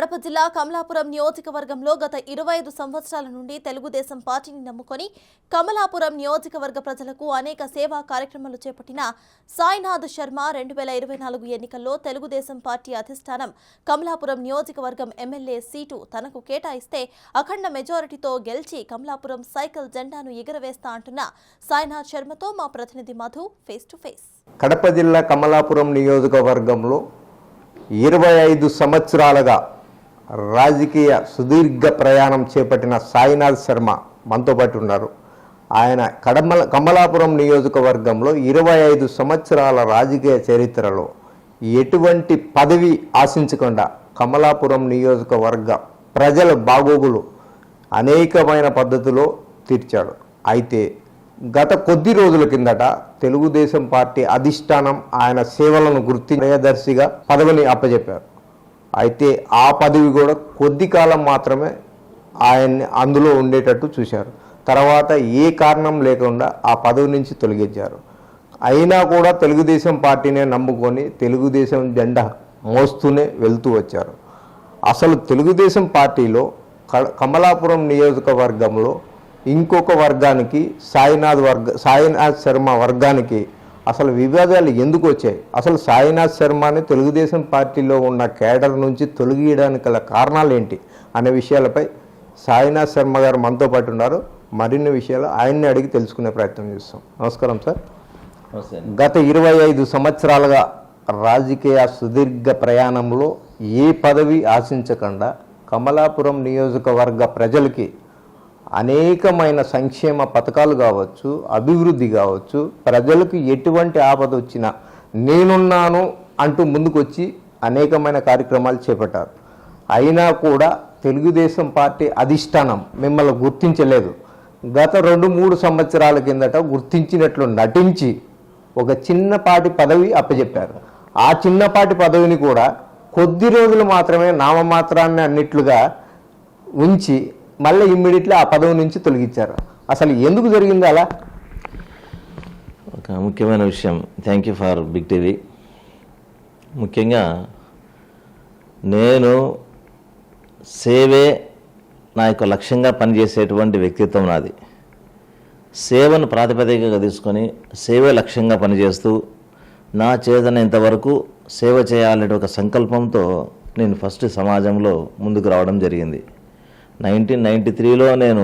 కడప జిల్లా కమలాపురం నియోజకవర్గంలో గత 25 సంవత్సరాల నుండి తెలుగుదేశం పార్టీని నమ్ముకొని కమలాపురం నియోజకవర్గ ప్రజలకు అనేక సేవా కార్యక్రమాలు చేపట్టిన సాయినాథ్ శర్మ 2024 ఎన్నికల్లో తెలుగుదేశం పార్టీ అధిష్టానం కమలాపురం నియోజకవర్గం ఎమ్మెల్యే సీటు తనకు కేటాయిస్తే అఖండ మెజారిటీతో గెలిచి కమలాపురం సైకిల్ జెండాను ఎగురవేస్తా అంటున్న సాయినాథ్ శర్మతో మా ప్రతినిధి Madhu face to face. Kadapa జిల్లా కమలాపురం నియోజకవర్గంలో 25 సంవత్సరాలుగా రాజకీయ సుదీర్ఘ ప్రయాణం చేపట్టిన సాయినాథ్ శర్మ మనతో పాటు ఉన్నారు. ఆయన కమలాపురం నియోజకవర్గంలో 25 సంవత్సరాల రాజకీయ చరిత్రలో ఎటువంటి పదవి ఆశించకుండా కమలాపురం నియోజకవర్గ ప్రజల బాగోగులు అనేకమైన పద్ధతిలో తీర్చాడు. అయితే గత కొద్ది రోజుల కిందట తెలుగుదేశం పార్టీ అధిష్టానం ఆయన సేవలను కార్యదర్శిగా పదవిని అప్పచెప్పారు. అయితే ఆ పదవి కూడా కొద్ది కాలం మాత్రమే ఆయన్ని అందులో ఉండేటట్టు చూశారు. తర్వాత ఏ కారణం లేకుండా ఆ పదవి నుంచి తొలగించారు. అయినా కూడా తెలుగుదేశం పార్టీనే నమ్ముకొని తెలుగుదేశం జెండా మోస్తూనే వెళ్తూ వచ్చారు. అసలు తెలుగుదేశం పార్టీలో కమలాపురం నియోజకవర్గంలో ఇంకొక వర్గానికి సాయినాథ్ శర్మ వర్గానికి అసలు వివాదాలు ఎందుకు వచ్చాయి, అసలు సాయినాథ్ శర్మని తెలుగుదేశం పార్టీలో ఉన్న కేడర్ నుంచి తొలగియడానికి గల కారణాలు ఏంటి అనే విషయాలపై సాయినాథ్ శర్మ గారు మనతో పాటు ఉన్నారు. మరిన్ని విషయాలు ఆయన్ని అడిగి తెలుసుకునే ప్రయత్నం చేస్తాం. నమస్కారం సార్. గత 25 సంవత్సరాలుగా రాజకీయ సుదీర్ఘ ప్రయాణంలో ఏ పదవి ఆశించకుండా కమలాపురం నియోజకవర్గ ప్రజలకి అనేకమైన సంక్షేమ పథకాలు కావచ్చు, అభివృద్ధి కావచ్చు, ప్రజలకు ఎటువంటి ఆపద వచ్చినా నేనున్నాను అంటూ ముందుకొచ్చి అనేకమైన కార్యక్రమాలు చేపట్టారు. అయినా కూడా తెలుగుదేశం పార్టీ అధిష్టానం మిమ్మల్ని గుర్తించలేదు. గత 2-3 సంవత్సరాల కిందట గుర్తించినట్లు నటించి ఒక చిన్నపాటి పదవి అప్పచెప్పారు. ఆ చిన్నపాటి పదవిని కూడా కొద్ది రోజులు మాత్రమే నామమాత్రాన్ని అన్నిట్లుగా ఉంచి మళ్ళీ ఇమ్మీడియట్లీ ఆ పదవి నుంచి తొలగించారు. అసలు ఎందుకు జరిగింది అలా? ఒక ముఖ్యమైన విషయం. Thank you for big TV. ముఖ్యంగా నేను సేవే నా యొక్క లక్ష్యంగా పనిచేసేటువంటి వ్యక్తిత్వం నాది. సేవను ప్రాతిపదికగా తీసుకొని సేవే లక్ష్యంగా పనిచేస్తూ నా చేతనంతవరకు సేవ చేయాలనే ఒక సంకల్పంతో నేను ఫస్ట్ సమాజంలో ముందుకు రావడం జరిగింది. 1993లో నేను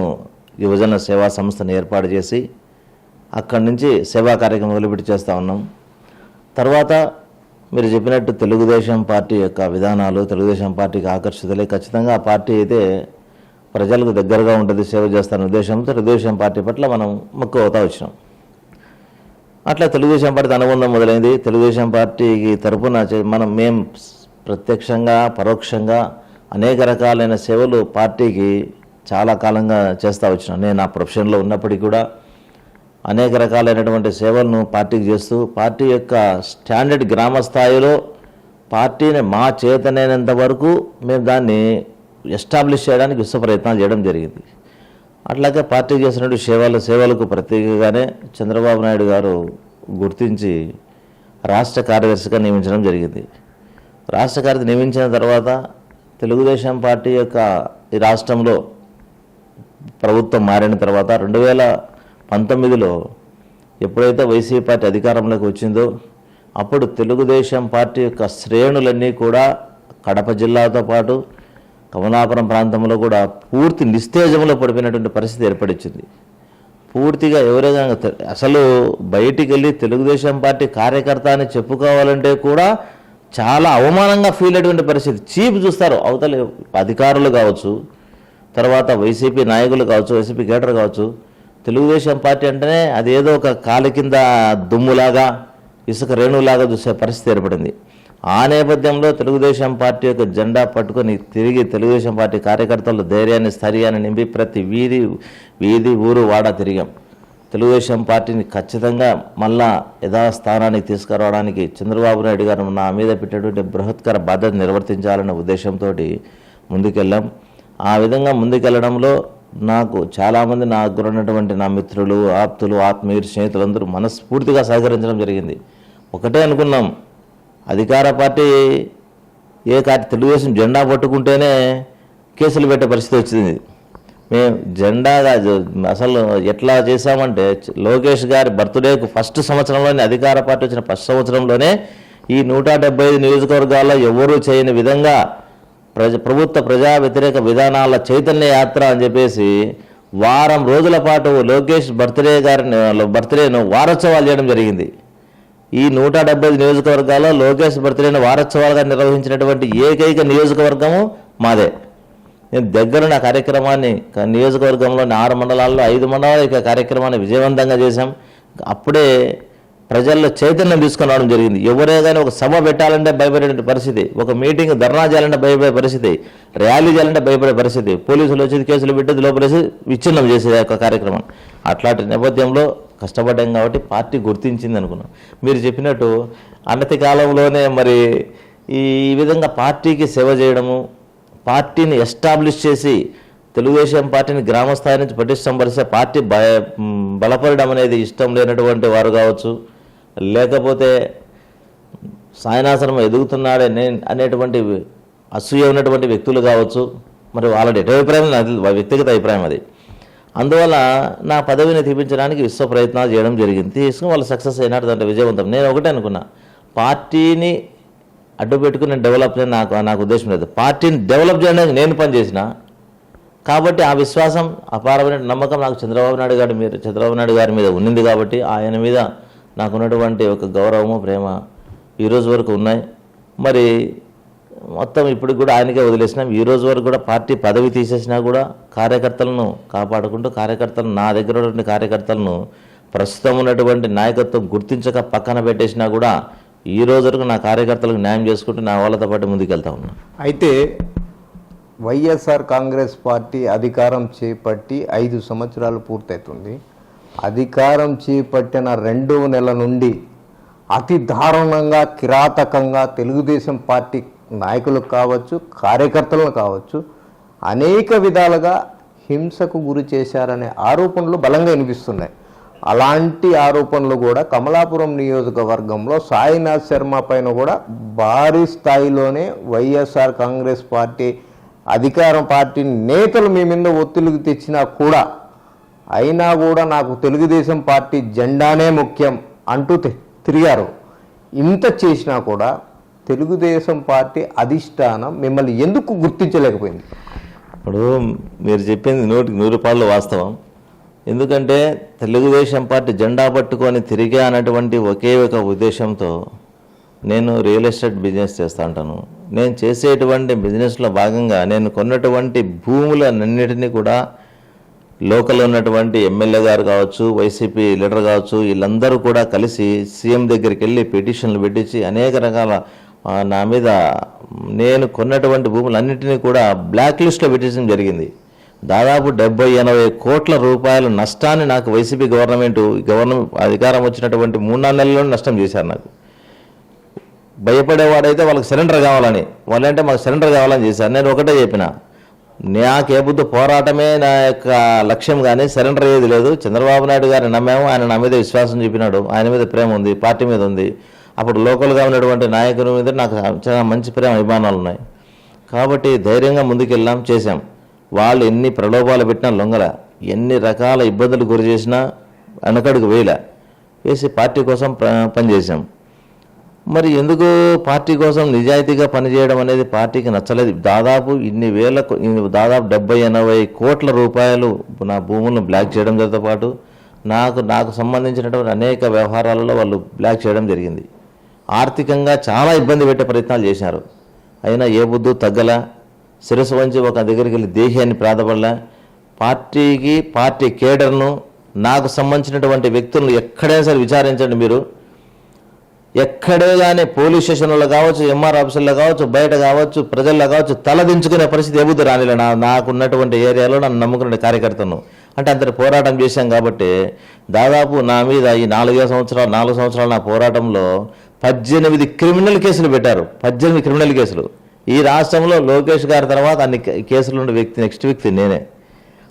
యువజన సేవా సంస్థను ఏర్పాటు చేసి అక్కడి నుంచి సేవా కార్యక్రమం మొదలుపెట్టి చేస్తూ ఉన్నాం. తర్వాత మీరు చెప్పినట్టు తెలుగుదేశం పార్టీ యొక్క విధానాలు తెలుగుదేశం పార్టీకి ఆకర్షితులే. ఖచ్చితంగా ఆ పార్టీ అయితే ప్రజలకు దగ్గరగా ఉంటుంది, సేవ చేస్తాన ఉద్దేశంతో తెలుగుదేశం పార్టీ పట్ల మనం మక్కువ అవుతా వచ్చినాం. అట్లా తెలుగుదేశం పార్టీ అనుబంధం మొదలైంది. తెలుగుదేశం పార్టీకి తరపున మేము ప్రత్యక్షంగా పరోక్షంగా అనేక రకాలైన సేవలు పార్టీకి చాలా కాలంగా చేస్తూ వచ్చినాను. నేను ఆ ప్రొఫెషన్లో ఉన్నప్పటికీ కూడా అనేక రకాలైనటువంటి సేవలను పార్టీకి చేస్తూ పార్టీ యొక్క స్టాండర్డ్ గ్రామ స్థాయిలో పార్టీని మా చేతనైనంత వరకు మేము దాన్ని ఎస్టాబ్లిష్ చేయడానికి విశ్వ ప్రయత్నాలు చేయడం జరిగింది. అట్లాగే పార్టీ చేసినటువంటి సేవలకు ప్రత్యేకంగానే చంద్రబాబు నాయుడు గారు గుర్తించి రాష్ట్ర కార్యదర్శిగా నియమించడం జరిగింది. రాష్ట్ర కార్యదర్శి నియమించిన తర్వాత తెలుగుదేశం పార్టీ యొక్క ఈ రాష్ట్రంలో ప్రభుత్వం మారిన తర్వాత 2019లో ఎప్పుడైతే వైసీపీ పార్టీ అధికారంలోకి వచ్చిందో అప్పుడు తెలుగుదేశం పార్టీ యొక్క శ్రేణులన్నీ కూడా కడప జిల్లాతో పాటు కమలాపురం ప్రాంతంలో కూడా పూర్తి నిస్తేజంలో పడిపోయినటువంటి పరిస్థితి ఏర్పడించింది. పూర్తిగా ఎవరైనా అసలు బయటికి వెళ్ళి తెలుగుదేశం పార్టీ కార్యకర్త అని చెప్పుకోవాలంటే కూడా చాలా అవమానంగా ఫీల్ అయ్యేటువంటి పరిస్థితి. చీప్ చూస్తారు అవతల అధికారులు కావచ్చు, తర్వాత వైసీపీ నాయకులు కావచ్చు, వైసీపీ కేడర్ కావచ్చు. తెలుగుదేశం పార్టీ అంటేనే అదేదో ఒక కాలి కింద దుమ్ములాగా ఇసుక రేణులాగా చూసే పరిస్థితి ఏర్పడింది. ఆ నేపథ్యంలో తెలుగుదేశం పార్టీ యొక్క జెండా పట్టుకొని తిరిగి తెలుగుదేశం పార్టీ కార్యకర్తలు ధైర్యాన్ని స్థైర్యాన్ని నింపి ప్రతి వీధి ఊరు వాడ తిరిగాం. తెలుగుదేశం పార్టీని ఖచ్చితంగా మళ్ళా యథాస్థానానికి తీసుకురావడానికి చంద్రబాబు నాయుడు గారు నా మీద పెట్టేటువంటి బృహత్కర బాధ్యత నిర్వర్తించాలనే ఉద్దేశంతో ముందుకెళ్ళాం. ఆ విధంగా ముందుకెళ్ళడంలో నాకు చాలామంది నాకు ఉన్నటువంటి నా మిత్రులు, ఆప్తులు, ఆత్మీయులు, స్నేహితులందరూ మనస్ఫూర్తిగా సహకరించడం జరిగింది. ఒకటే అనుకున్నాం, అధికార పార్టీ తెలుగుదేశం జెండా పట్టుకుంటేనే కేసులు పెట్టే పరిస్థితి వచ్చింది. మేము జెండాగా అసలు ఎట్లా చేశామంటే లోకేష్ గారి బర్త్డేకు ఫస్ట్ సంవత్సరంలోనే, అధికార పార్టీ వచ్చిన ఫస్ట్ సంవత్సరంలోనే ఈ 175 నియోజకవర్గాల్లో ఎవరూ చేయని విధంగా ప్రభుత్వ ప్రజా వ్యతిరేక విధానాల చైతన్య యాత్ర అని చెప్పేసి వారం రోజుల పాటు లోకేష్ బర్త్డేను వారోత్సవాలు చేయడం జరిగింది. ఈ 175 నియోజకవర్గాల్లో లోకేష్ బర్త్డేను వారోత్సవాలుగా నిర్వహించినటువంటి ఏకైక నియోజకవర్గము మాదే. నేను దగ్గరున్న కార్యక్రమాన్ని నియోజకవర్గంలోని 6 మండలాల్లో 5 మండలాల యొక్క కార్యక్రమాన్ని విజయవంతంగా చేశాం. అప్పుడే ప్రజల్లో చైతన్యం తీసుకొని రావడం జరిగింది. ఎవరే కానీ ఒక సభ పెట్టాలంటే భయపడే పరిస్థితి, ఒక మీటింగ్ ధర్నా చేయాలంటే భయపడే పరిస్థితి, ర్యాలీ చేయాలంటే భయపడే పరిస్థితి, పోలీసులు వచ్చేది కేసులు పెట్టేది లోపలేసి విచ్ఛిన్నం చేసేది ఒక కార్యక్రమం. అట్లాంటి నేపథ్యంలో కష్టపడ్డాం కాబట్టి పార్టీ గుర్తించింది అనుకున్నాం. మీరు చెప్పినట్టు అనతి కాలంలోనే మరి ఈ విధంగా పార్టీకి సేవ చేయడము, పార్టీని ఎస్టాబ్లిష్ చేసి తెలుగుదేశం పార్టీని గ్రామ స్థాయి నుంచి పటిష్టపరిచే పార్టీ బలపడడం అనేది ఇష్టం లేనటువంటి వారు కావచ్చు, లేకపోతే సాయనాశ్రమం ఎదుగుతున్నాడే అనేటువంటి అసూయ ఉన్నటువంటి వ్యక్తులు కావచ్చు. మరి వాళ్ళ అభిప్రాయం వ్యక్తిగత అభిప్రాయం అది. అందువల్ల నా పదవిని తీపించడానికి విశ్వ ప్రయత్నాలు చేయడం జరిగింది. తీసుకుని వాళ్ళు సక్సెస్ అయినట్టు దాంట్లో విజయవంతం. నేను ఒకటే అనుకున్నా, పార్టీని అడ్డు పెట్టుకుని డెవలప్ నాకు ఉద్దేశం లేదు. పార్టీని డెవలప్ చేయడానికి నేను పనిచేసిన కాబట్టి ఆ విశ్వాసం, అపారమైన నమ్మకం నాకు చంద్రబాబు నాయుడు గారి మీద ఉన్నింది కాబట్టి ఆయన మీద నాకున్నటువంటి ఒక గౌరవము, ప్రేమ ఈ రోజు వరకు ఉన్నాయి. మరి మొత్తం ఇప్పుడు కూడా ఆయనకే వదిలేసినాం. ఈ రోజు వరకు కూడా పార్టీ పదవి తీసేసినా కూడా కార్యకర్తలను కాపాడుకుంటూ, నా దగ్గర ఉన్నటువంటి కార్యకర్తలను ప్రస్తుతం ఉన్నటువంటి నాయకత్వం గుర్తించక పక్కన పెట్టేసినా కూడా ఈ రోజు వరకు నా కార్యకర్తలకు న్యాయం చేసుకుంటూ నా వాళ్ళతో పాటు ముందుకెళ్తా ఉన్నా. అయితే వైఎస్ఆర్ కాంగ్రెస్ పార్టీ అధికారం చేపట్టి 5 సంవత్సరాలు పూర్తవుతుంది. అధికారం చేపట్టిన 2వ నెల నుండి అతి దారుణంగా, కిరాతకంగా తెలుగుదేశం పార్టీ నాయకులకు కావచ్చు, కార్యకర్తలను కావచ్చు, అనేక విధాలుగా హింసకు గురి చేశారనే ఆరోపణలు బలంగా వినిపిస్తున్నాయి. అలాంటి ఆరోపణలు కూడా కమలాపురం నియోజకవర్గంలో సాయినాథ్ శర్మ పైన కూడా భారీ స్థాయిలోనే వైఎస్ఆర్ కాంగ్రెస్ పార్టీ అధికారం పార్టీ నేతలు మీ మీద ఒత్తిడికి తెచ్చినా కూడా, అయినా కూడా నాకు తెలుగుదేశం పార్టీ జెండానే ముఖ్యం అంటూ తిరిగారు. ఇంత చేసినా కూడా తెలుగుదేశం పార్టీ అధిష్టానం మిమ్మల్ని ఎందుకు గుర్తించలేకపోయింది? ఇప్పుడు మీరు చెప్పింది 100% వాస్తవం. ఎందుకంటే తెలుగుదేశం పార్టీ జెండా పట్టుకొని తిరిగా అన్నటువంటి ఒకే ఒక ఉద్దేశంతో నేను రియల్ ఎస్టేట్ బిజినెస్ చేస్తూ ఉంటాను. నేను చేసేటువంటి బిజినెస్లో భాగంగా నేను కొన్నటువంటి భూములన్నిటినీ కూడా లోకల్లో ఉన్నటువంటి ఎమ్మెల్యే గారు కావచ్చు, వైసీపీ లీడర్ కావచ్చు, వీళ్ళందరూ కూడా కలిసి సీఎం దగ్గరికి వెళ్ళి పిటిషన్లు పెట్టించి అనేక రకాల నా మీద నేను కొన్నటువంటి భూములన్నింటినీ కూడా బ్లాక్ లిస్ట్లో పెట్టించడం జరిగింది. దాదాపు 70-80 కోట్ల రూపాయల నష్టాన్ని నాకు వైసీపీ గవర్నమెంట్ అధికారం వచ్చినటువంటి 3-4 నెలల్లో నష్టం చేశారు. నాకు భయపడేవాడైతే వాళ్ళకి సరెండర్ కావాలని, వాళ్ళంటే మాకు సరెండర్ కావాలని చేశారు. నేను ఒకటే చెప్పిన, నాకే బుద్ధి పోరాటమే నా యొక్క లక్ష్యం, కానీ సరెండర్ ఏది లేదు. చంద్రబాబు నాయుడు గారిని నమ్మాము, ఆయన నా మీద విశ్వాసం చూపినాడు, ఆయన మీద ప్రేమ ఉంది, పార్టీ మీద ఉంది. అప్పుడు లోకల్గా ఉన్నటువంటి నాయకుల మీద నాకు చాలా మంచి ప్రేమ అభిమానాలు ఉన్నాయి. కాబట్టి ధైర్యంగా ముందుకెళ్ళాం, చేశాం. వాళ్ళు ఎన్ని ప్రలోభాలు పెట్టినా లొంగల, ఎన్ని రకాల ఇబ్బందులు గురి చేసినా వెనకడుగు వేసి పార్టీ కోసం పనిచేశాం. మరి ఎందుకు పార్టీ కోసం నిజాయితీగా పనిచేయడం అనేది పార్టీకి నచ్చలేదు. దాదాపు దాదాపు 70-80 కోట్ల రూపాయలు నా భూములను బ్లాక్ చేయడంతో పాటు నాకు సంబంధించినటువంటి అనేక వ్యవహారాలలో వాళ్ళు బ్లాక్ చేయడం జరిగింది. ఆర్థికంగా చాలా ఇబ్బంది పెట్టే ప్రయత్నాలు చేశారు. అయినా ఏ బుద్ధు తగ్గల, శిరస్సు వంచి ఒక దగ్గరికి వెళ్ళి దేశాన్ని ప్రాధపడలే. పార్టీ కేడర్ను, నాకు సంబంధించినటువంటి వ్యక్తులను ఎక్కడైనా సరే విచారించండి మీరు. ఎక్కడే కానీ పోలీస్ స్టేషన్లో కావచ్చు, ఎంఆర్ ఆఫీసుల్లో కావచ్చు, బయట కావచ్చు, ప్రజల్లో కావచ్చు, తలదించుకునే పరిస్థితి ఏ బుద్ధి రానిలే. నాకున్నటువంటి ఏరియాలో నన్ను నమ్ముకునే కార్యకర్తను అంటే అంతటి పోరాటం చేశాం. కాబట్టి దాదాపు నా మీద ఈ 4 సంవత్సరాలు నా పోరాటంలో 18 క్రిమినల్ కేసులు పెట్టారు. 18 క్రిమినల్ కేసులు. ఈ రాష్ట్రంలో లోకేష్ గారి తర్వాత అన్ని కేసులు ఉన్న నెక్స్ట్ వ్యక్తి నేనే.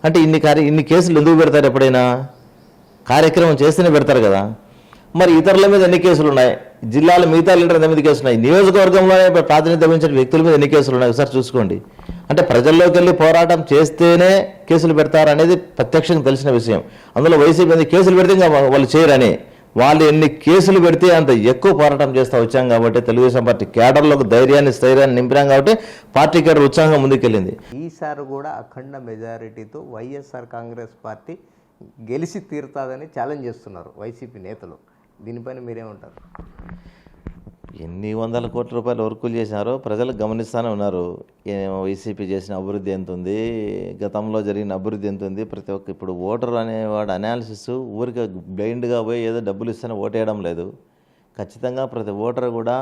అంటే ఇన్ని కేసులు ఎందుకు పెడతారు? ఎప్పుడైనా కార్యక్రమం చేస్తేనే పెడతారు కదా. మరి ఇతరుల మీద ఎన్ని కేసులు ఉన్నాయి, జిల్లాలో మిగతా లీడర్ ఎంత మీద కేసులు ఉన్నాయి, నియోజకవర్గంలోనే ప్రాతినిధ్యం వహించిన వ్యక్తుల మీద ఎన్ని కేసులు ఉన్నాయి ఒకసారి చూసుకోండి. అంటే ప్రజల్లోకి వెళ్ళి పోరాటం చేస్తేనే కేసులు పెడతారనేది ప్రత్యక్షంగా తెలిసిన విషయం. అందులో వైసీపీ మీద కేసులు పెడితే ఇంకా వాళ్ళు చేయరని, వాళ్ళు ఎన్ని కేసులు పెడితే అంత ఎక్కువ పోరాటం చేస్తూ వచ్చాం కాబట్టి తెలుగుదేశం పార్టీ కేడర్లకు ధైర్యాన్ని స్థైర్యాన్ని నింపినాం కాబట్టి పార్టీ కేడర్ ఉత్సాహంగా ముందుకెళ్ళింది. ఈసారి కూడా అఖండ మెజారిటీతో వైఎస్ఆర్ కాంగ్రెస్ పార్టీ గెలిచి తీరుతాదని ఛాలెంజ్ చేస్తున్నారు వైసీపీ నేతలు. దీనిపైన మీరేమంటారు? ఎన్ని వందల కోట్ల రూపాయలు వర్కులు చేశారో ప్రజలు గమనిస్తూనే ఉన్నారు. వైసీపీ చేసిన అభివృద్ధి ఎంత ఉంది, గతంలో జరిగిన అభివృద్ధి ఎంత ఉంది. ప్రతి ఒక్క ఇప్పుడు ఓటర్ అనేవాడు అనాలిసిస్ ఊరికి బ్లైండ్గా పోయి ఏదో డబ్బులు ఇస్తేనే ఓటేయడం లేదు. ఖచ్చితంగా ప్రతి ఓటర్ కూడా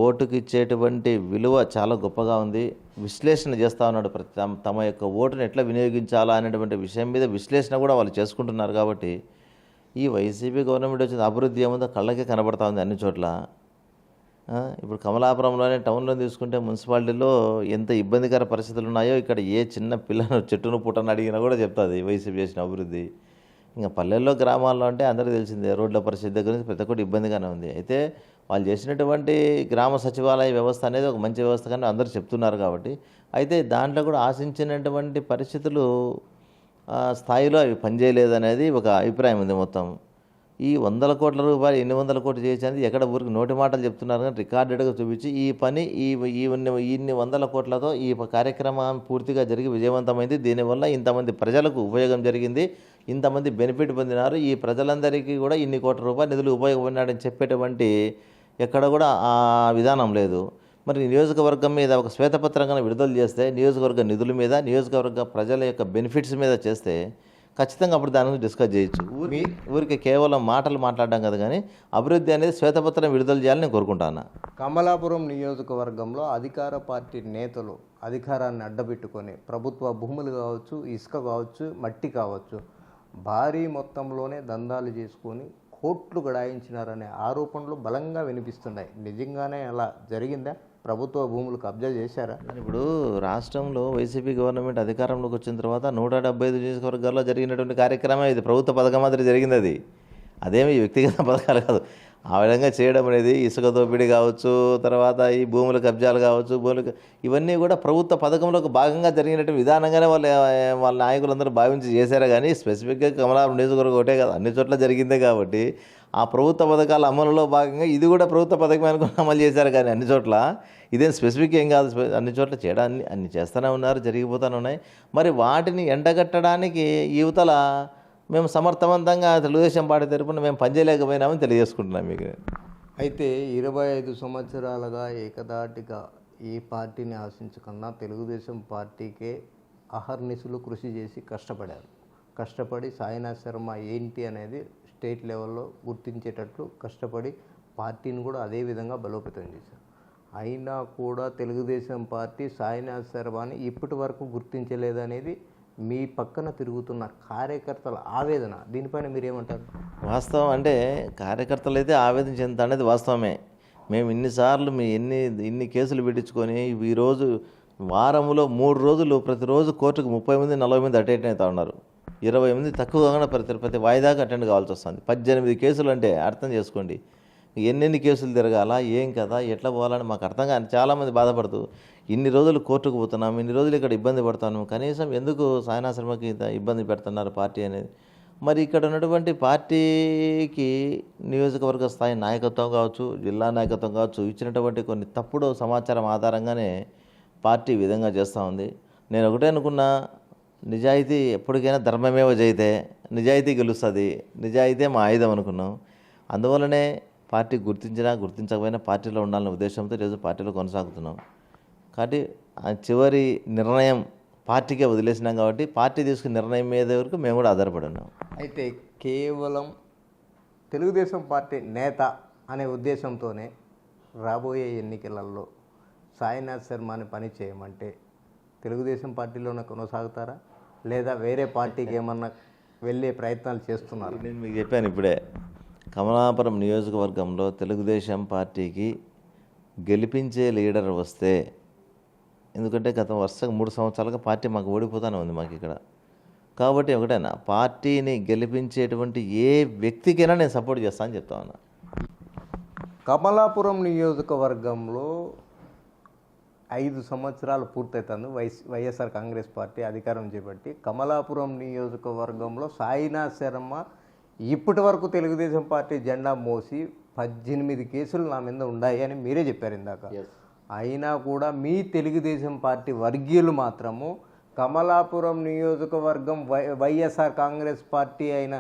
ఓటుకి ఇచ్చేటువంటి విలువ చాలా గొప్పగా ఉంది. విశ్లేషణ చేస్తూ ఉన్నాడు. తమ యొక్క ఓటును ఎట్లా వినియోగించాలా అనేటువంటి విషయం మీద విశ్లేషణ కూడా వాళ్ళు చేసుకుంటున్నారు. కాబట్టి ఈ వైసీపీ గవర్నమెంట్ వచ్చిన అభివృద్ధి ఏముందో కళ్ళకే కనబడతా ఉంది అన్ని చోట్ల. ఇప్పుడు కమలాపురంలోనే టౌన్లో తీసుకుంటే మున్సిపాలిటీలో ఎంత ఇబ్బందికర పరిస్థితులు ఉన్నాయో ఇక్కడ ఏ చిన్న పిల్లను చెట్టును పుట్టను అడిగినా కూడా చెప్తుంది వైసీపీ చేసిన అభివృద్ధి. ఇంకా పల్లెల్లో గ్రామాల్లో అంటే అందరికీ తెలిసిందే, రోడ్ల పరిస్థితి దగ్గర నుంచి ప్రతి ఒక్కటి ఇబ్బందిగానే ఉంది. అయితే వాళ్ళు చేసినటువంటి గ్రామ సచివాలయ వ్యవస్థ అనేది ఒక మంచి వ్యవస్థ కానీ అందరూ చెప్తున్నారు కాబట్టి, అయితే దాంట్లో కూడా ఆశించినటువంటి పరిస్థితులు స్థాయిలో అవి పనిచేయలేదనేది ఒక అభిప్రాయం ఉంది. మొత్తం ఈ 100 కోట్ల రూపాయలు ఎన్ని వందల కోట్లు చేసేది ఎక్కడ ఊరికి నోటి మాటలు చెప్తున్నారు కానీ రికార్డెడ్గా చూపించి ఈ పని ఇన్ని 100 కోట్లతో ఈ కార్యక్రమం పూర్తిగా జరిగి విజయవంతమైంది. దీనివల్ల ఇంతమంది ప్రజలకు ఉపయోగం జరిగింది, ఇంతమంది బెనిఫిట్ పొందినారు, ఈ ప్రజలందరికీ కూడా ఇన్ని కోట్ల రూపాయలు నిధులు ఉపయోగపడినాడని చెప్పేటువంటి ఎక్కడ కూడా ఆ విధానం లేదు. మరి నియోజకవర్గం మీద ఒక శ్వేతపత్రంగా విడుదల చేస్తే, నియోజకవర్గ నిధుల మీద, నియోజకవర్గ ప్రజల యొక్క బెనిఫిట్స్ మీద చేస్తే ఖచ్చితంగా అప్పుడు దాని గురించి డిస్కస్ చేయొచ్చు. ఊరికి కేవలం మాటలు మాట్లాడడం కదా, కానీ అభివృద్ధి అనేది శ్వేతపత్రం విడుదల చేయాలని నేను కోరుకుంటాను. కమలాపురం నియోజకవర్గంలో అధికార పార్టీ నేతలు అధికారాన్ని అడ్డబెట్టుకొని ప్రభుత్వ భూములు కావచ్చు, ఇసుక కావచ్చు, మట్టి కావచ్చు, భారీ మొత్తంలోనే దందాలు చేసుకొని కోట్లు గడాయించినారనే ఆరోపణలు బలంగా వినిపిస్తున్నాయి. నిజంగానే అలా జరిగిందా? ప్రభుత్వ భూములు కబ్జా చేశారా? ఇప్పుడు రాష్ట్రంలో వైసీపీ గవర్నమెంట్ అధికారంలోకి వచ్చిన తర్వాత 175 నియోజకవర్గాల్లో జరిగినటువంటి కార్యక్రమం ఇది. ప్రభుత్వ పథకం మాదిరి జరిగింది అది. అదేమి వ్యక్తిగత పథకాలు కాదు. ఆ విధంగా చేయడం అనేది ఇసుక దోపిడీ కావచ్చు, తర్వాత ఈ భూముల కబ్జాలు కావచ్చు, ఇవన్నీ కూడా ప్రభుత్వ పథకంలో భాగంగా జరిగినటువంటి విధానంగానే వాళ్ళ నాయకులందరూ భావించి చేశారా. కానీ స్పెసిఫిక్గా కమలాపురం నియోజకవర్గం ఒకటే కాదు, అన్ని చోట్ల జరిగిందే. కాబట్టి ఆ ప్రభుత్వ పథకాల అమలులో భాగంగా ఇది కూడా ప్రభుత్వ పథకం అనుకుని అమలు చేశారు. కానీ అన్ని చోట్ల ఇదేం స్పెసిఫిక్ ఏం కాదు, అన్ని చోట్ల చేయడాన్ని అన్ని చేస్తూనే ఉన్నారు, జరిగిపోతూనే ఉన్నాయి. మరి వాటిని ఎండగట్టడానికి యువతల మేము సమర్థవంతంగా తెలుగుదేశం పార్టీ తరపున మేము పనిచేయలేకపోయినామని తెలియజేసుకుంటున్నాం మీకు. అయితే 25 సంవత్సరాలుగా ఏకదాటిగా ఈ పార్టీని ఆశించకుండా తెలుగుదేశం పార్టీకే అహర్నిశలు కృషి చేసి కష్టపడి సాయినాథ్ శర్మ ఏంటి అనేది స్టేట్ లెవెల్లో గుర్తించేటట్లు కష్టపడి పార్టీని కూడా అదే విధంగా బలోపేతం చేశారు. అయినా కూడా తెలుగుదేశం పార్టీ సాయినాథ్ శర్మని ఇప్పటి వరకు గుర్తించలేదనేది మీ పక్కన తిరుగుతున్న కార్యకర్తల ఆవేదన. దీనిపైన మీరేమంటారు? వాస్తవం అంటే కార్యకర్తలు అయితే ఆవేదన చెందుతా అనేది వాస్తవమే. మేము ఇన్నిసార్లు ఇన్ని కేసులు పెట్టించుకొని ఈరోజు వారంలో 3 రోజులు ప్రతిరోజు కోర్టుకు 30 మంది 40 మంది అటెండ్ అవుతూ ఉన్నారు. 20 మంది తక్కువగా ప్రతి వాయిదాకు అటెండ్ కావాల్సి వస్తుంది. 18 కేసులు అంటే అర్థం చేసుకోండి. ఎన్నెన్ని కేసులు తిరగాల, ఏం కదా, ఎట్లా పోవాలని మాకు అర్థం కాని చాలామంది బాధపడుతూ ఇన్ని రోజులు కోర్టుకు పోతున్నాం, ఇన్ని రోజులు ఇక్కడ ఇబ్బంది పడుతున్నాం, కనీసం ఎందుకు సాయినాథ్ శర్మకి ఇబ్బంది పెడుతున్నారు పార్టీ అనేది. మరి ఇక్కడ ఉన్నటువంటి పార్టీకి నియోజకవర్గ స్థాయి నాయకత్వం కావచ్చు, జిల్లా నాయకత్వం కావచ్చు, ఇచ్చినటువంటి కొన్ని తప్పుడు సమాచారం ఆధారంగానే పార్టీ ఈ విధంగా చేస్తూ ఉంది. నేను ఒకటే అనుకున్నా, నిజాయితీ ఎప్పటికైనా ధర్మమేవ జయితే, నిజాయితీ గెలుస్తుంది, నిజాయితీ మా ఆయుధం అనుకున్నాం. అందువల్లనే పార్టీ గుర్తించకపోయినా పార్టీలో ఉండాలనే ఉద్దేశంతో ఈరోజు పార్టీలో కొనసాగుతున్నాం. కాబట్టి ఆ చివరి నిర్ణయం పార్టీకే వదిలేసినాం. కాబట్టి పార్టీ తీసుకున్న నిర్ణయం మీద వరకు మేము కూడా ఆధారపడి ఉన్నాం. అయితే కేవలం తెలుగుదేశం పార్టీ నేత అనే ఉద్దేశంతోనే రాబోయే ఎన్నికలలో సాయినాథ్ శర్మని పని చేయమంటే తెలుగుదేశం పార్టీలోనే కొనసాగుతారా, లేదా వేరే పార్టీకి ఏమన్నా వెళ్ళే ప్రయత్నాలు చేస్తున్నారు? నేను మీకు చెప్పాను ఇప్పుడే, కమలాపురం నియోజకవర్గంలో తెలుగుదేశం పార్టీకి గెలిపించే లీడర్ వస్తే, ఎందుకంటే గత వరుసగా 3 సంవత్సరాలుగా పార్టీ మాకు ఓడిపోతూనే ఉంది. మాకు ఇక్కడ కాబట్టి ఒకటేనా, పార్టీని గెలిపించేటువంటి ఏ వ్యక్తికైనా నేను సపోర్ట్ చేస్తానని చెప్తా ఉన్నా. కమలాపురం నియోజకవర్గంలో 5 సంవత్సరాలు పూర్తవుతుంది వైఎస్ఆర్ కాంగ్రెస్ పార్టీ అధికారం చేపట్టి. కమలాపురం నియోజకవర్గంలో సాయినాథ్ శర్మ ఇప్పటి వరకు తెలుగుదేశం పార్టీ జెండా మోసి 18 కేసులు నా మీద ఉన్నాయి అని మీరే చెప్పారు ఇందాక. అయినా కూడా మీ తెలుగుదేశం పార్టీ వర్గీయులు మాత్రము కమలాపురం నియోజకవర్గం వైఎస్ఆర్ కాంగ్రెస్ పార్టీ అయిన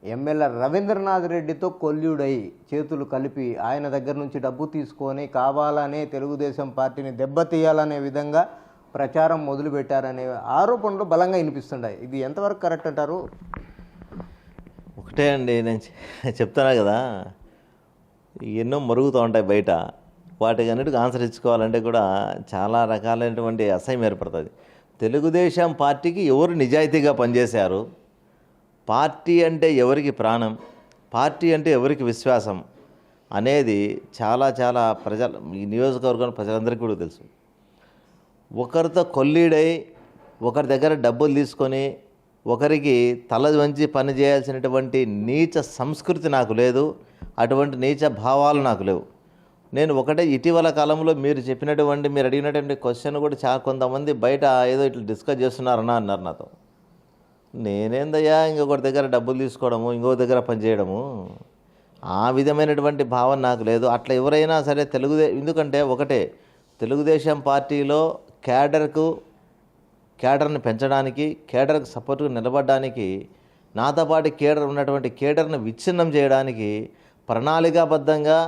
ఎమ్మెల్యే రవీంద్రనాథ్ రెడ్డితో కొల్లుడై చేతులు కలిపి ఆయన దగ్గర నుంచి డబ్బు తీసుకొని కావాలనే తెలుగుదేశం పార్టీని దెబ్బతీయాలనే విధంగా ప్రచారం మొదలుపెట్టారనే ఆరోపణలు బలంగా వినిపిస్తున్నాయి. ఇది ఎంతవరకు కరెక్ట్ అంటారు? ఒకటే అండి, నేను చెప్తాను కదా, ఎన్నో మరుగుతూ ఉంటాయి బయట. వాటికి అన్నిటికీ ఆన్సర్ ఇచ్చుకోవాలంటే కూడా చాలా రకాలైనటువంటి అసహ్యం ఏర్పడుతుంది. తెలుగుదేశం పార్టీకి ఎవరు నిజాయితీగా పనిచేశారు, పార్టీ అంటే ఎవరికి ప్రాణం, పార్టీ అంటే ఎవరికి విశ్వాసం అనేది చాలా చాలా ఈ నియోజకవర్గం ప్రజలందరికీ కూడా తెలుసు. ఒకరితో కొల్లీడై ఒకరి దగ్గర డబ్బులు తీసుకొని ఒకరికి తల వంచి పని చేయాల్సినటువంటి నీచ సంస్కృతి నాకు లేదు, అటువంటి నీచ భావాలు నాకు లేవు. నేను ఒకటే, ఇటీవల కాలంలో మీరు చెప్పినటువంటి, మీరు అడిగినటువంటి క్వశ్చన్ కూడా కొంతమంది బయట ఏదో ఇట్లా డిస్కస్ చేస్తున్నారన్నా అన్నారు నాతో. నేనేందయ్యా ఇంకొకరి దగ్గర డబ్బులు తీసుకోవడము, ఇంకొక దగ్గర పనిచేయడము, ఆ విధమైనటువంటి భావన నాకు లేదు. అట్లా ఎవరైనా సరే ఎందుకంటే ఒకటే, తెలుగుదేశం పార్టీలో కేడర్ని పెంచడానికి, కేడర్కి సపోర్ట్గా నిలబడడానికి, నాతో పాటు ఉన్నటువంటి కేడర్ని విచ్ఛిన్నం చేయడానికి ప్రణాళికాబద్ధంగా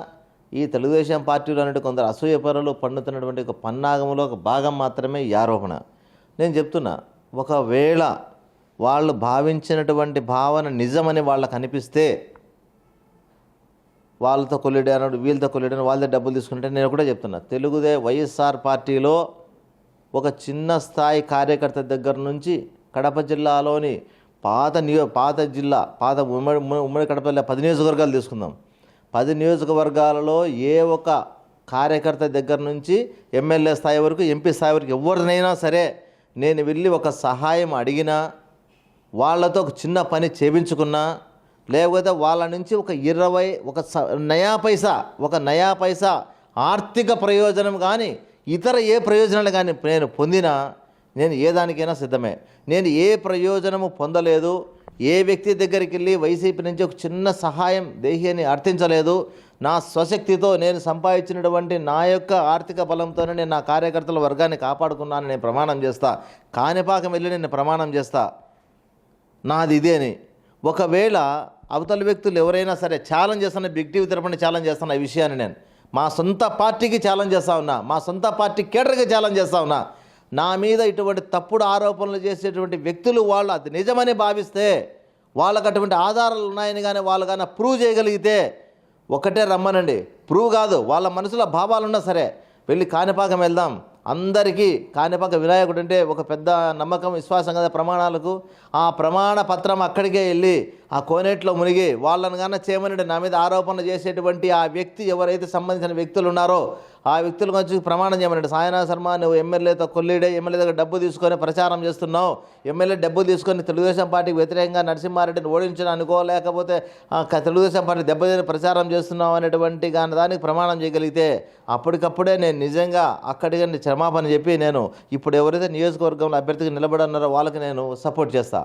ఈ తెలుగుదేశం పార్టీలో అనేటువంటి కొందరు అసూయపరులు పన్నుతున్నటువంటి ఒక పన్నాగంలో ఒక భాగం మాత్రమే ఈ ఆరోపణ. నేను చెప్తున్నా, ఒకవేళ వాళ్ళు భావించినటువంటి భావన నిజమని వాళ్ళకు అనిపిస్తే, వాళ్ళతో కొల్లిడారు వీళ్ళతో కొల్లిడారు వాళ్ళతో డబ్బులు తీసుకుంటే, నేను కూడా చెప్తున్నా, వైఎస్ఆర్ పార్టీలో ఒక చిన్న స్థాయి కార్యకర్త దగ్గర నుంచి కడప జిల్లాలోని పాత ఉమ్మడి కడపలో 10 నియోజకవర్గాలు తీసుకుందాం. 10 నియోజకవర్గాలలో ఏ ఒక కార్యకర్త దగ్గర నుంచి ఎమ్మెల్యే స్థాయి వరకు, ఎంపీ స్థాయి వరకు ఎవరినైనా సరే నేను వెళ్ళి ఒక సహాయం అడిగినా, వాళ్ళతో ఒక చిన్న పని చేయించుకున్నా, లేకపోతే వాళ్ళ నుంచి ఒక నయా పైసా ఆర్థిక ప్రయోజనం కానీ ఇతర ఏ ప్రయోజనాలు కానీ నేను పొందినా, నేను ఏ దానికైనా సిద్ధమే. నేను ఏ ప్రయోజనము పొందలేదు, ఏ వ్యక్తి దగ్గరికి వెళ్ళి వైసీపీ నుంచి ఒక చిన్న సహాయం దేహ్యాన్ని అర్థించలేదు. నా స్వశక్తితో నేను సంపాదించినటువంటి నా యొక్క ఆర్థిక బలంతోనే నేను నా కార్యకర్తల వర్గాన్ని కాపాడుకున్నానని నేను ప్రమాణం చేస్తా. కాణిపాకం వెళ్ళి నేను ప్రమాణం చేస్తా నాది ఇదే అని. ఒకవేళ అవతల వ్యక్తులు ఎవరైనా సరే ఛాలెంజ్ చేస్తున్నా, బిగ్ టీవీ తరపున ఛాలెంజ్ చేస్తున్నా ఈ విషయాన్ని, నేను మా సొంత పార్టీకి ఛాలెంజ్ చేస్తా ఉన్నా, మా సొంత పార్టీ కేడర్కి ఛాలెంజ్ చేస్తా ఉన్నా. నా మీద ఇటువంటి తప్పుడు ఆరోపణలు చేసేటువంటి వ్యక్తులు వాళ్ళు అది నిజమని భావిస్తే, వాళ్ళకు అటువంటి ఆధారాలు ఉన్నాయని కానీ వాళ్ళు కానీ ప్రూవ్ చేయగలిగితే ఒకటే రమ్మనండి. ప్రూవ్ కాదు, వాళ్ళ మనసులో భావాలున్నా సరే వెళ్ళి కాణిపాకం వెళ్దాం. అందరికీ కాణిపాక వినాయకుడు అంటే ఒక పెద్ద నమ్మకం, విశ్వాసం కదా ప్రమాణాలకు. ఆ ప్రమాణ పత్రం అక్కడికే వెళ్ళి ఆ కోనేట్లో మునిగి వాళ్ళని కానీ చేయమని నా మీద ఆరోపణలు చేసేటువంటి ఆ వ్యక్తి ఎవరైతే సంబంధించిన వ్యక్తులు ఉన్నారో ఆ వ్యక్తుల గురించి ప్రమాణం చేయమన్నాడు. సాయినాథ్ శర్మ, నువ్వు ఎమ్మెల్యేతో కొల్లీడే, ఎమ్మెల్యే దగ్గర డబ్బు తీసుకొని ప్రచారం చేస్తున్నావు, ఎమ్మెల్యే డబ్బులు తీసుకొని తెలుగుదేశం పార్టీకి వ్యతిరేకంగా నరసింహారెడ్డిని ఓడించడానికో లేకపోతే తెలుగుదేశం పార్టీ దెబ్బతిని ప్రచారం చేస్తున్నావు అనేటువంటి దానికి ప్రమాణం చేయగలిగితే అప్పటికప్పుడే నేను నిజంగా అక్కడికి క్షమాపణ చెప్పి నేను ఇప్పుడు ఎవరైతే నియోజకవర్గంలో అభ్యర్థిగా నిలబడన్నారో వాళ్ళకి నేను సపోర్ట్ చేస్తా.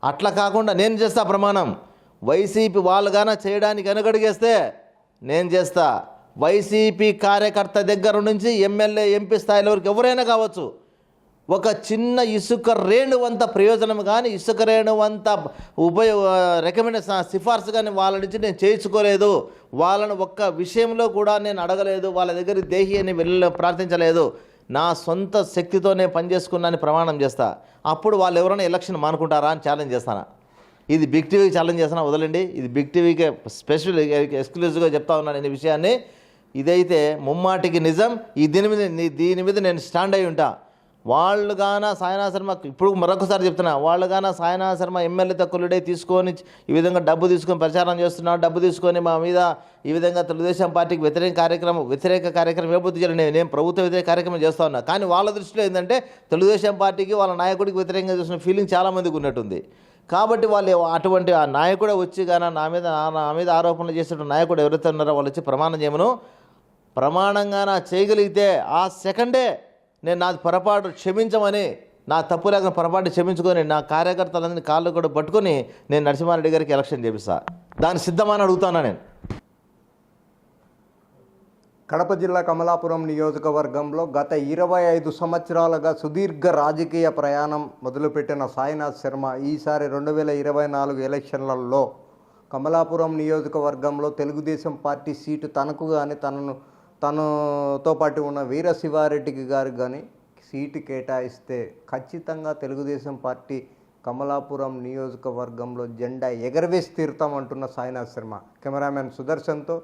అట్లా కాకుండా నేను చేస్తా ప్రమాణం. వైసీపీ వాళ్ళు గాన చేయడానికి వెనకడుగేస్తే నేను చేస్తా. వైసీపీ కార్యకర్త దగ్గర నుంచి ఎమ్మెల్యే, ఎంపీ స్థాయిల వరకు ఎవరైనా కావచ్చు, ఒక చిన్న ఇసుక రేణువంత ప్రయోజనం కానీ ఇసుక రేణువంత సిఫార్సు కానీ వాళ్ళ నుంచి నేను చేయించుకోలేదు. వాళ్ళని ఒక్క విషయంలో కూడా నేను అడగలేదు, వాళ్ళ దగ్గర దేహి అని ప్రార్థించలేదు. నా సొంత శక్తితోనే పనిచేసుకున్నాను ప్రమాణం చేస్తా. అప్పుడు వాళ్ళు ఎవరైనా ఎలక్షన్ మానుకుంటారా అని ఛాలెంజ్ చేస్తాను. ఇది బిగ్ టీవీకి ఛాలెంజ్ చేస్తున్నా, వదలండి. ఇది బిగ్ టీవీకి స్పెషల్ ఎక్స్క్లూజివ్గా చెప్తా ఉన్నాను ఈ విషయాన్ని. ఇదైతే ముమ్మాటికి నిజం. దీని మీద నేను స్టాండ్ అయి ఉంటా. వాళ్ళు గాన సాయినాథ్ శర్మ, ఇప్పుడు మరొకసారి చెప్తున్నా, వాళ్ళు గాన సాయినాథ్ శర్మ ఎమ్మెల్యేతో కొల్లుడే తీసుకొని ఈ విధంగా డబ్బు తీసుకొని ప్రచారం చేస్తున్నారు, డబ్బు తీసుకొని మా మీద ఈ విధంగా తెలుగుదేశం పార్టీకి వ్యతిరేక కార్యక్రమం ఏ బుద్ధి చేయాలి, నేను ప్రభుత్వ వ్యతిరేక కార్యక్రమం చేస్తూ ఉన్నా. కానీ వాళ్ళ దృష్టిలో ఏంటంటే తెలుగుదేశం పార్టీకి వాళ్ళ నాయకుడికి వ్యతిరేకంగా చేస్తున్న ఫీలింగ్ చాలామందికి ఉన్నట్టుంది. కాబట్టి వాళ్ళు అటువంటి ఆ నాయకుడే వచ్చి కానీ నా మీద ఆరోపణలు చేసిన నాయకుడు ఎవరైతే ఉన్నారో వాళ్ళు వచ్చి ప్రమాణం చేయమను, ప్రమాణంగా చేయగలిగితే ఆ సెకండే నేను నాది పొరపాటు క్షమించమని, నా తప్పు లేక పొరపాటు క్షమించుకొని నా కార్యకర్తలందరినీ కాళ్ళు కూడా పట్టుకొని నేను నరసింహారెడ్డి గారికి ఎలక్షన్ చేపిస్తా. దాని సిద్ధమని అడుగుతానా నేను. కడప జిల్లా కమలాపురం నియోజకవర్గంలో గత 25 సంవత్సరాలుగా సుదీర్ఘ రాజకీయ ప్రయాణం మొదలుపెట్టిన సాయినాథ్ శర్మ ఈసారి 2024 ఎలక్షన్లలో కమలాపురం నియోజకవర్గంలో తెలుగుదేశం పార్టీ సీటు తనకు కానీ తనతో పాటు ఉన్న వీరశివారెడ్డికి గారికి కానీ సీటు కేటాయిస్తే ఖచ్చితంగా తెలుగుదేశం పార్టీ కమలాపురం నియోజకవర్గంలో జెండా ఎగరవేసి తీరుతామంటున్న సాయినాథ్ శర్మ. కెమెరామెన్ సుదర్శన్తో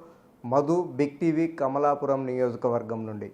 మధు, బిగ్ టీవీ, కమలాపురం నియోజకవర్గం నుండి.